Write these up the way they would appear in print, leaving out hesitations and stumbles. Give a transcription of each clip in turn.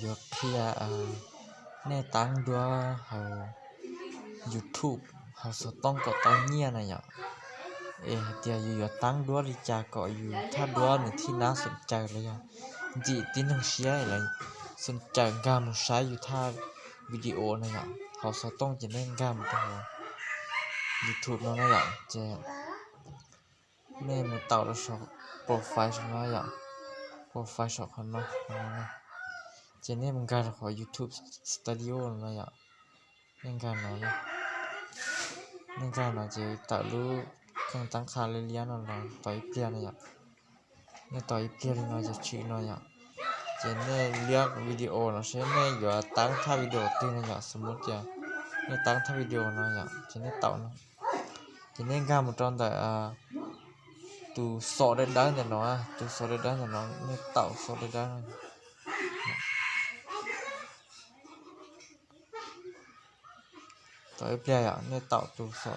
ยกเทียแน่ตั้งดัวเฮา YouTube เฮาสต้องก็ตอนเนี้ยนะอย่างเดียวอยู่ตั้งดัวริจาก็อยู่ถ้าดัวนี่ที่น่าสนใจเลยอ่ะจีตินงเชียอะไรสนใจงามใช้อยู่ท่าวิดีโอนะอย่างเฮาสต้องจะเล่นงามตัว YouTube นั่นนะอย่างเจแน่มือเต่าแล้วชอบโปรไฟล์ฉันว่าอย่างโปรไฟล์ชอบคนเนาะเจนี่มันการขอ YouTube Studio นะอย่างเล่นการเนาะเล่นการเนาะเจต่อรู้เครื่องตั้งค่าเรียนๆนั่นต่อยเปลี่ยนนะอย่างเนี่ยต่อยเปลี่ยนเนาะจะชื่อเนาะอย่างเจนี่เลือกวิดีโอเนาะเช่นเนี่ยอยู่ตั้งท่าวิดีโอตีนะอย่างสมมติจะเนี่ยตั้งท่าวิดีโอเนาะอย่างเจนี่เต่าเนาะเจนี่การมันตอนแต่tu so đến đó thì nó tu so đến đó thì nó như tạo so đến đó tới bây giờ như tạo tu so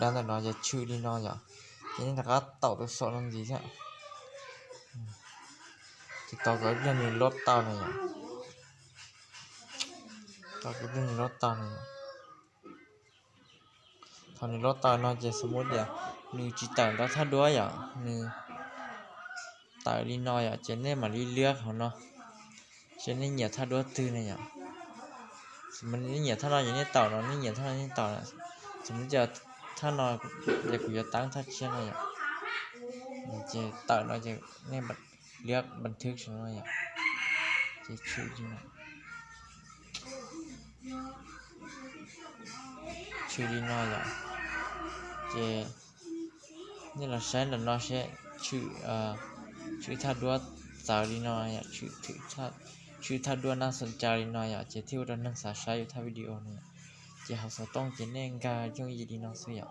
đang là nó giờ chữ đi nó giờ cái nên là tạo tu so làm gì chứ thì tao cái bên này lót tao này tao cái bên này lót tao này thằng này lót tao nó chỉ sớm một giờ như chỉ tặng đó thay đuôi à như tại đi nói à chỉ nên mà đi liếc họ nó chỉ nên nhiều thay đuôi tư này à mình nhiều thay nó như tàu nó nhiều thay như tàu là chỉ giờ thay nó giờ cũng giờ tăng thay chia này à chỉ tàu nó chỉ nên bật liếcบันทึกใช่ไหมอ่ะchỉ chữ gì này chữ đi nói à chỉ như là sáng là nó sẽ chữ chữ thay đuôi tạo đi nói à chữ thay đuôiน่าสนใจดีหน่อยอ่ะจะที่เรานักศึกษาใช้อยู่ท่าวิดีโอเนี่ยจะเขาต้องจะเน้นการย่งยีดีน้องเสีย